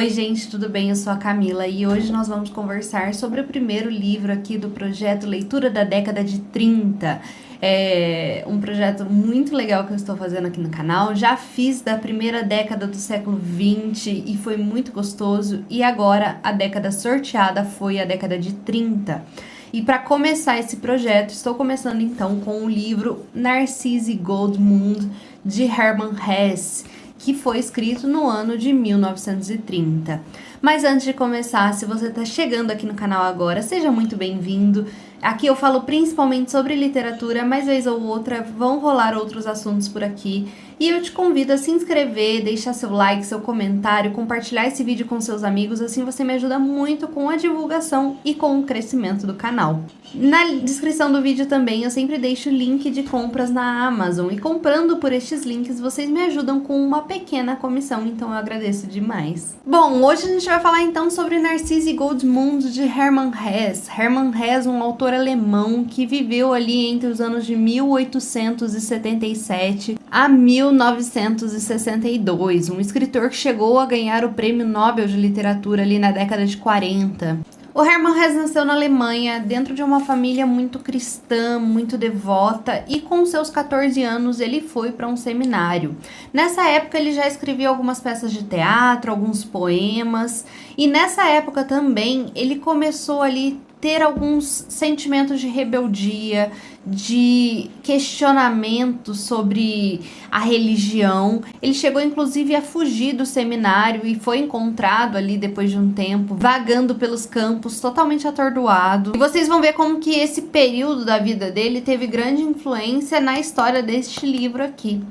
Oi gente, tudo bem? Eu sou a Camila e hoje nós vamos conversar sobre o primeiro livro aqui do projeto Leitura da Década de 30. É um projeto muito legal que eu estou fazendo aqui no canal. Já fiz da primeira década do século 20 e foi muito gostoso. E agora a década sorteada foi a década de 30. E para começar esse projeto, estou começando então com o livro Narcisse Goldmund, de Hermann Hesse, que foi escrito no ano de 1930. Mas antes de começar, se você está chegando aqui no canal agora, seja muito bem-vindo. Aqui eu falo principalmente sobre literatura, mas vez ou outra vão rolar outros assuntos por aqui. E eu te convido a se inscrever, deixar seu like, seu comentário, compartilhar esse vídeo com seus amigos, assim você me ajuda muito com a divulgação e com o crescimento do canal. Na descrição do vídeo também eu sempre deixo link de compras na Amazon, e comprando por estes links vocês me ajudam com uma pequena comissão, então eu agradeço demais. Bom, hoje a gente vai falar então sobre Narcisse Goldmund, de Hermann Hesse. Hermann Hesse, um autor alemão que viveu ali entre os anos de 1877 a 1962, um escritor que chegou a ganhar o Prêmio Nobel de Literatura ali na década de 40. O Hermann Hesse nasceu na Alemanha, dentro de uma família muito cristã, muito devota, e com seus 14 anos ele foi para um seminário. Nessa época ele já escrevia algumas peças de teatro, alguns poemas, e nessa época também ele começou ali ter alguns sentimentos de rebeldia, de questionamento sobre a religião. Ele chegou inclusive a fugir do seminário e foi encontrado ali depois de um tempo, vagando pelos campos, totalmente atordoado. E vocês vão ver como que esse período da vida dele teve grande influência na história deste livro aqui.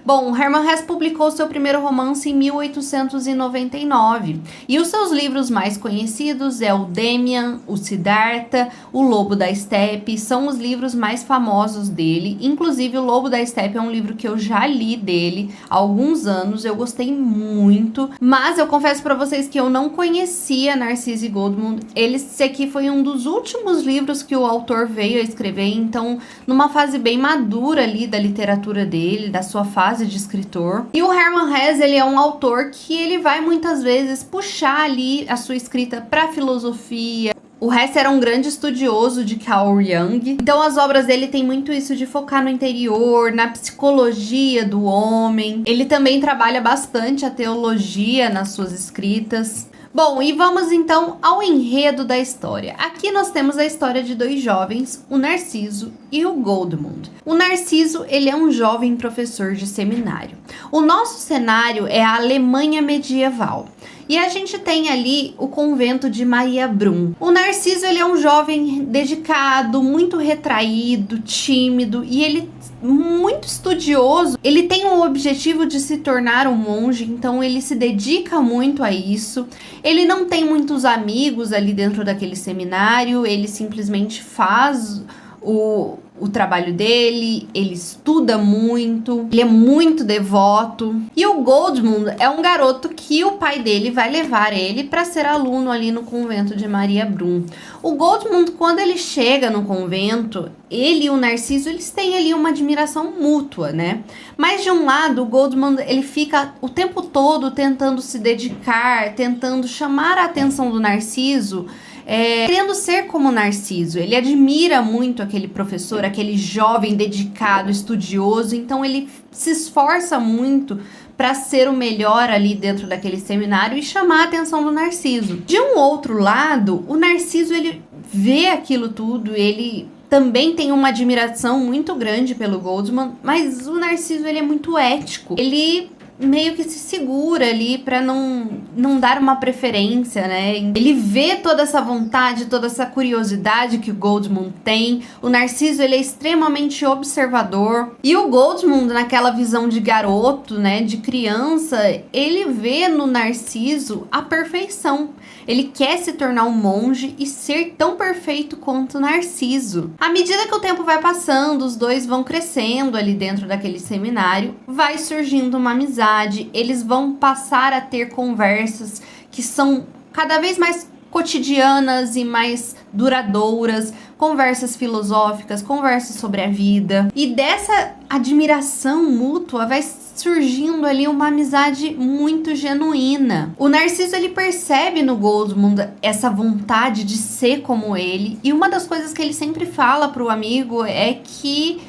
Bom, Hermann Hesse publicou seu primeiro romance em 1899, e os seus livros mais conhecidos é o Demian, o Siddhartha, o Lobo da Estepe, são os livros mais famosos dele. Inclusive o Lobo da Estepe é um livro que eu já li dele há alguns anos, eu gostei muito, mas eu confesso para vocês que eu não conhecia Narcisse Goldmund. Esse aqui foi um dos últimos livros que o autor veio a escrever, então numa fase bem madura ali da literatura dele, da sua fase de escritor. E o Hermann Hesse, ele é um autor que ele vai muitas vezes puxar ali a sua escrita para filosofia. O Hesse era um grande estudioso de Carl Jung, então as obras dele têm muito isso de focar no interior, na psicologia do homem. Ele também trabalha bastante a teologia nas suas escritas. Bom, e vamos então ao enredo da história. Aqui nós temos a história de dois jovens, o Narciso e o Goldmund. O Narciso, ele é um jovem professor de seminário. O nosso cenário é a Alemanha medieval. E a gente tem ali o convento de Mariabrunn. O Narciso, ele é um jovem dedicado, muito retraído, tímido, e ele muito estudioso. Ele tem o objetivo de se tornar um monge, então ele se dedica muito a isso. Ele não tem muitos amigos ali dentro daquele seminário, ele simplesmente faz o trabalho dele, ele estuda muito, ele é muito devoto. E o Goldmund é um garoto que o pai dele vai levar ele para ser aluno ali no convento de Mariabrunn. O Goldmund, quando ele chega no convento, ele e o Narciso, eles têm ali uma admiração mútua, né? Mas de um lado, o Goldmund, ele fica o tempo todo tentando se dedicar, tentando chamar a atenção do Narciso, querendo ser como Narciso. Ele admira muito aquele professor, aquele jovem dedicado, estudioso, então ele se esforça muito para ser o melhor ali dentro daquele seminário e chamar a atenção do Narciso. De um outro lado, o Narciso, ele vê aquilo tudo, ele também tem uma admiração muito grande pelo Goldmund, mas o Narciso, ele é muito ético. Ele meio que se segura ali para não dar uma preferência, né? Ele vê toda essa vontade, toda essa curiosidade que o Goldmund tem. O Narciso, ele é extremamente observador. E o Goldmund, naquela visão de garoto, né, de criança, ele vê no Narciso a perfeição. Ele quer se tornar um monge e ser tão perfeito quanto Narciso. À medida que o tempo vai passando, os dois vão crescendo ali dentro daquele seminário, vai surgindo uma amizade, eles vão passar a ter conversas que são cada vez mais cotidianas e mais duradouras, conversas filosóficas, conversas sobre a vida. E dessa admiração mútua vai surgindo ali uma amizade muito genuína. O Narciso, ele percebe no Goldmund essa vontade de ser como ele, e uma das coisas que ele sempre fala pro amigo é que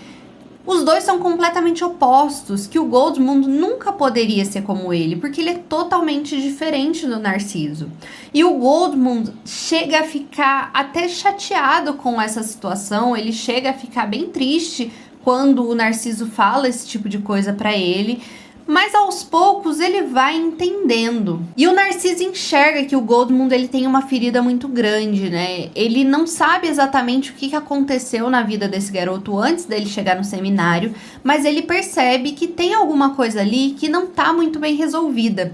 os dois são completamente opostos, que o Goldmund nunca poderia ser como ele, porque ele é totalmente diferente do Narciso. E o Goldmund chega a ficar até chateado com essa situação, ele chega a ficar bem triste quando o Narciso fala esse tipo de coisa pra ele, mas aos poucos ele vai entendendo. E o Narciso enxerga que o Goldmund, ele tem uma ferida muito grande, né? Ele não sabe exatamente o que aconteceu na vida desse garoto antes dele chegar no seminário, mas ele percebe que tem alguma coisa ali que não tá muito bem resolvida.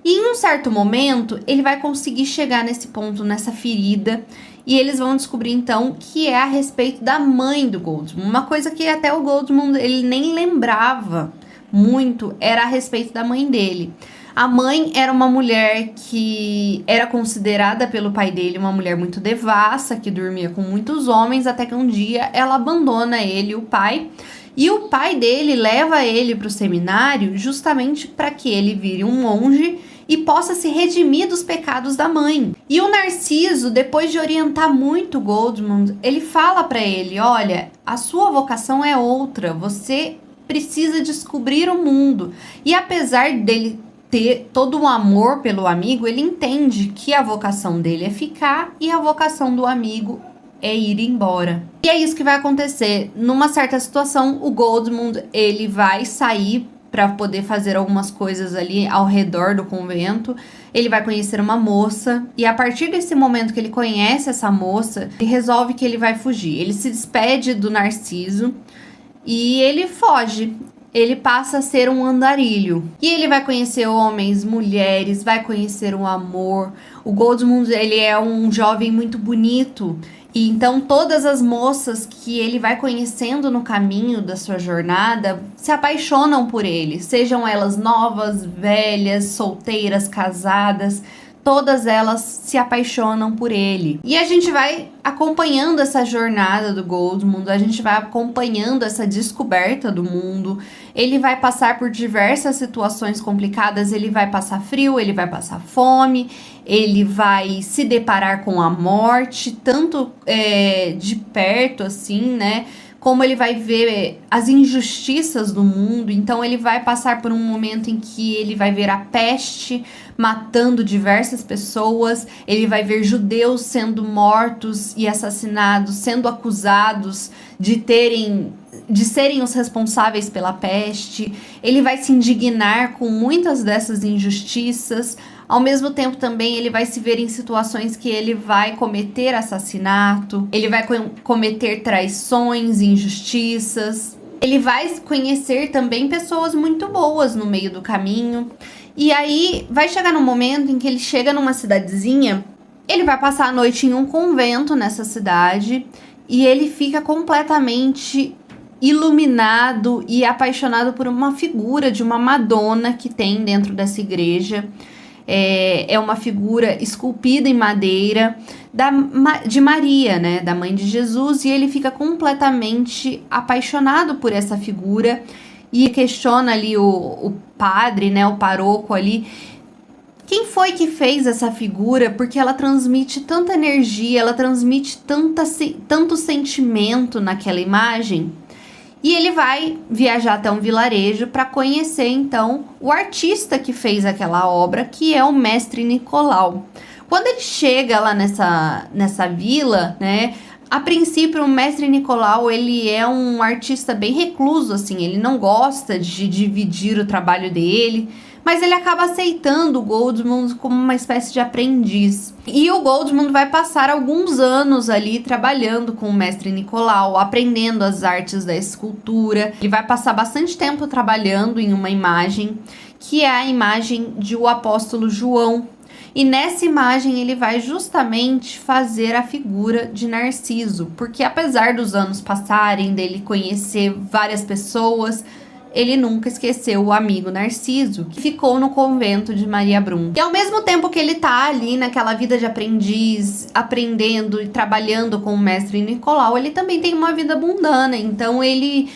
E em um certo momento, ele vai conseguir chegar nesse ponto, nessa ferida, e eles vão descobrir então que é a respeito da mãe do Goldmund. Uma coisa que até o Goldmund ele nem lembrava muito era a respeito da mãe dele. A mãe era uma mulher que era considerada pelo pai dele uma mulher muito devassa, que dormia com muitos homens, até que um dia ela abandona ele, o pai, e o pai dele leva ele para o seminário justamente para que ele vire um monge e possa se redimir dos pecados da mãe. E o Narciso, depois de orientar muito Goldmund, ele fala para ele: olha, a sua vocação é outra, você precisa descobrir o mundo. E apesar dele ter todo um amor pelo amigo, ele entende que a vocação dele é ficar e a vocação do amigo é ir embora. E é isso que vai acontecer. Numa certa situação, o Goldmund, ele vai sair para poder fazer algumas coisas ali ao redor do convento. Ele vai conhecer uma moça, e a partir desse momento que ele conhece essa moça, ele resolve que ele vai fugir. Ele se despede do Narciso e ele foge. Ele passa a ser um andarilho. E ele vai conhecer homens, mulheres, vai conhecer o amor. O Goldmund, ele é um jovem muito bonito. E então todas as moças que ele vai conhecendo no caminho da sua jornada se apaixonam por ele. Sejam elas novas, velhas, solteiras, casadas. Todas elas se apaixonam por ele. E a gente vai acompanhando essa jornada do Goldmund, a gente vai acompanhando essa descoberta do mundo. Ele vai passar por diversas situações complicadas, ele vai passar frio, ele vai passar fome, ele vai se deparar com a morte, tanto de perto assim, né? Como ele vai ver as injustiças do mundo. Então ele vai passar por um momento em que ele vai ver a peste matando diversas pessoas, ele vai ver judeus sendo mortos e assassinados, sendo acusados de serem os responsáveis pela peste. Ele vai se indignar com muitas dessas injustiças. Ao mesmo tempo também ele vai se ver em situações que ele vai cometer assassinato, ele vai cometer traições, injustiças. Ele vai conhecer também pessoas muito boas no meio do caminho. E aí vai chegar num momento em que ele chega numa cidadezinha, ele vai passar a noite em um convento nessa cidade e ele fica completamente iluminado e apaixonado por uma figura de uma Madonna que tem dentro dessa igreja. É uma figura esculpida em madeira de Maria, né, da mãe de Jesus, e ele fica completamente apaixonado por essa figura e questiona ali o padre, né, o paroco ali, quem foi que fez essa figura, porque ela transmite tanta energia, ela transmite tanto sentimento naquela imagem. E ele vai viajar até um vilarejo para conhecer, então, o artista que fez aquela obra, que é o mestre Nicolau. Quando ele chega lá nessa vila, né, a princípio o mestre Nicolau, ele é um artista bem recluso, assim, ele não gosta de dividir o trabalho dele, mas ele acaba aceitando o Goldmund como uma espécie de aprendiz. E o Goldmund vai passar alguns anos ali trabalhando com o mestre Nicolau, aprendendo as artes da escultura. Ele vai passar bastante tempo trabalhando em uma imagem, que é a imagem de o apóstolo João. E nessa imagem ele vai justamente fazer a figura de Narciso, porque apesar dos anos passarem, dele conhecer várias pessoas, ele nunca esqueceu o amigo Narciso, que ficou no convento de Maria Brum. E ao mesmo tempo que ele tá ali naquela vida de aprendiz, aprendendo e trabalhando com o mestre Nicolau, ele também tem uma vida mundana. Então ele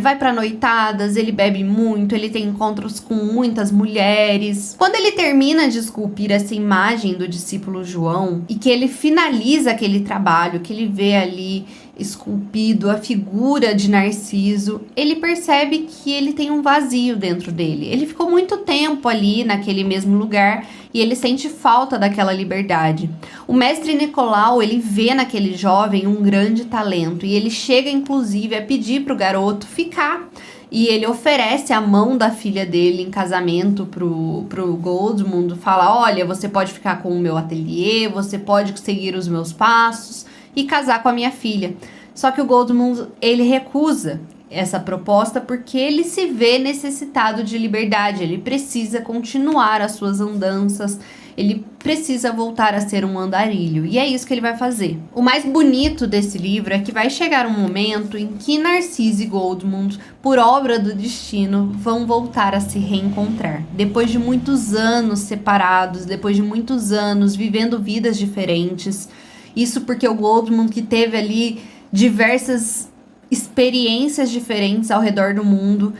vai pra noitadas, ele bebe muito, ele tem encontros com muitas mulheres. Quando ele termina de esculpir essa imagem do discípulo João e que ele finaliza aquele trabalho, que ele vê ali esculpido a figura de Narciso, ele percebe que ele tem um vazio dentro dele. Ele ficou muito tempo ali naquele mesmo lugar e ele sente falta daquela liberdade. O mestre Nicolau, ele vê naquele jovem um grande talento e ele chega inclusive a pedir para o garoto ficar. E ele oferece a mão da filha dele em casamento pro Goldmund, fala, olha, você pode ficar com o meu ateliê, você pode seguir os meus passos e casar com a minha filha. Só que o Goldmund, ele recusa essa proposta porque ele se vê necessitado de liberdade, ele precisa continuar as suas andanças, ele precisa voltar a ser um andarilho, e é isso que ele vai fazer. O mais bonito desse livro é que vai chegar um momento em que Narciso e Goldmund, por obra do destino, vão voltar a se reencontrar. Depois de muitos anos separados, depois de muitos anos vivendo vidas diferentes, isso porque o Goldmund, que teve ali diversas experiências diferentes ao redor do mundo,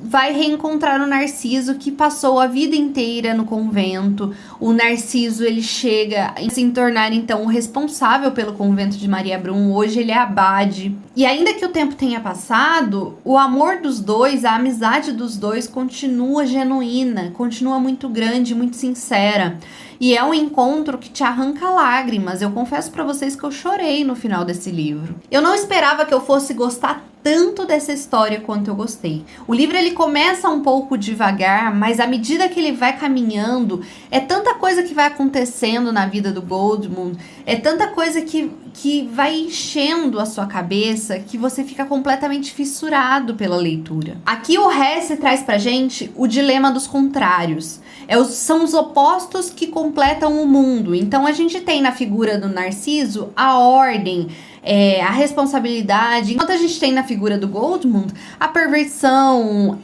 vai reencontrar o Narciso, que passou a vida inteira no convento. O Narciso, ele chega a se tornar então o responsável pelo convento de Maria Brum. Hoje ele é abade. E ainda que o tempo tenha passado, o amor dos dois, a amizade dos dois continua genuína, continua muito grande, muito sincera. E é um encontro que te arranca lágrimas. Eu confesso pra vocês que eu chorei no final desse livro. Eu não esperava que eu fosse gostar tanto dessa história quanto eu gostei. O livro, ele começa um pouco devagar, mas à medida que ele vai caminhando, é tanta coisa que vai acontecendo na vida do Goldmund, é tanta coisa que vai enchendo a sua cabeça, que você fica completamente fissurado pela leitura. Aqui o Hesse traz pra gente o dilema dos contrários. São os opostos que completam o mundo. Então a gente tem na figura do Narciso a ordem, a responsabilidade, enquanto a gente tem na figura do Goldmund a perversão,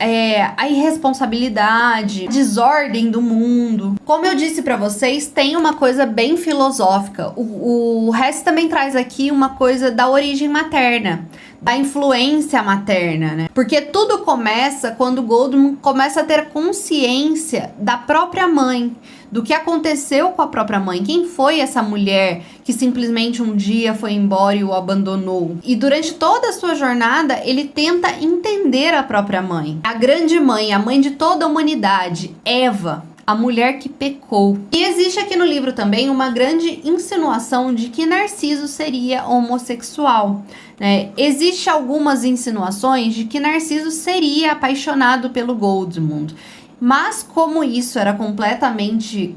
a irresponsabilidade, a desordem do mundo. Como eu disse pra vocês, tem uma coisa bem filosófica. O Hesse também traz aqui uma coisa da origem materna, da influência materna, né? Porque tudo começa quando Goldmund começa a ter consciência da própria mãe, do que aconteceu com a própria mãe. Quem foi essa mulher que simplesmente um dia foi embora e o abandonou? E durante toda a sua jornada, ele tenta entender a própria mãe. A grande mãe, a mãe de toda a humanidade, Eva, a mulher que pecou. E existe aqui no livro também uma grande insinuação de que Narciso seria homossexual, né? Existem algumas insinuações de que Narciso seria apaixonado pelo Goldmund. Mas como isso era completamente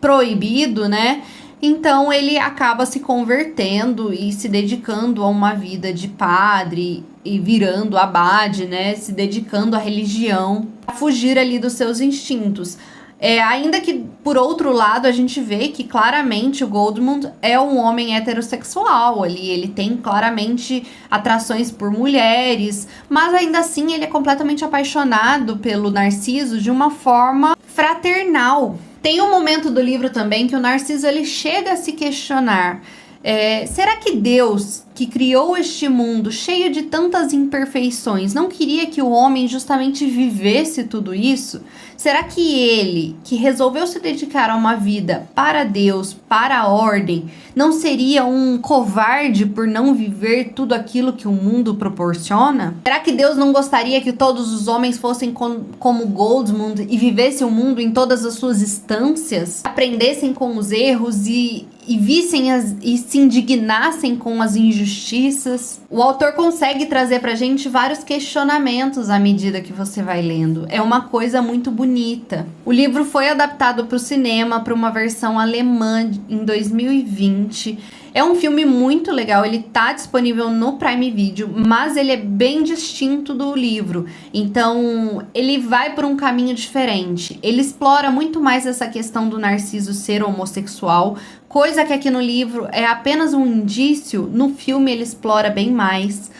proibido, né? Então ele acaba se convertendo e se dedicando a uma vida de padre e virando abade, né? Se dedicando à religião, a fugir ali dos seus instintos. Ainda que, por outro lado, a gente vê que claramente o Goldmund é um homem heterossexual ali, ele tem claramente atrações por mulheres, mas ainda assim ele é completamente apaixonado pelo Narciso de uma forma fraternal. Tem um momento do livro também que o Narciso, ele chega a se questionar, será que Deus, que criou este mundo cheio de tantas imperfeições, não queria que o homem justamente vivesse tudo isso? Será que ele, que resolveu se dedicar a uma vida para Deus, para a ordem, não seria um covarde por não viver tudo aquilo que o mundo proporciona? Será que Deus não gostaria que todos os homens fossem como Goldmund e vivessem o mundo em todas as suas instâncias? Aprendessem com os erros e vissem e se indignassem com as injustiças? O autor consegue trazer pra gente vários questionamentos à medida que você vai lendo. É uma coisa muito bonita. O livro foi adaptado para o cinema, para uma versão alemã em 2020. É um filme muito legal, ele tá disponível no Prime Video, mas ele é bem distinto do livro. Então, ele vai por um caminho diferente. Ele explora muito mais essa questão do Narciso ser homossexual, coisa que aqui no livro é apenas um indício. No filme ele explora bem mais.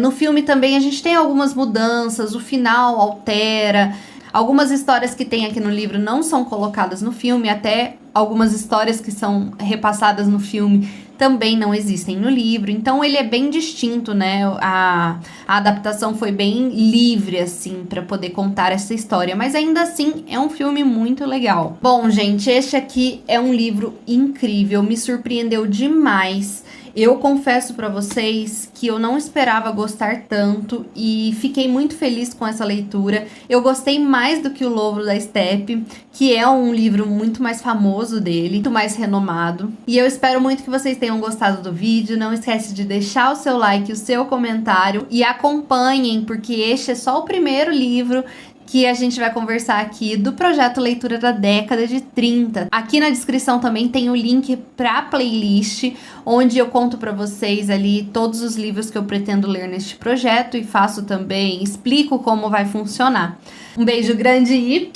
No filme também a gente tem algumas mudanças, o final altera. Algumas histórias que tem aqui no livro não são colocadas no filme, até algumas histórias que são repassadas no filme também não existem no livro. Então ele é bem distinto, né? A adaptação foi bem livre, assim, para poder contar essa história. Mas ainda assim, é um filme muito legal. Bom, gente, este aqui é um livro incrível. Me surpreendeu demais. Eu confesso pra vocês que eu não esperava gostar tanto e fiquei muito feliz com essa leitura. Eu gostei mais do que O Lobo da Steppe, que é um livro muito mais famoso dele, muito mais renomado. E eu espero muito que vocês tenham gostado do vídeo. Não esquece de deixar o seu like, o seu comentário e acompanhem, porque este é só o primeiro livro que a gente vai conversar aqui do projeto Leitura da Década de 30. Aqui na descrição também tem o link para a playlist, onde eu conto para vocês ali todos os livros que eu pretendo ler neste projeto e faço também, explico como vai funcionar. Um beijo grande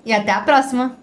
e até a próxima!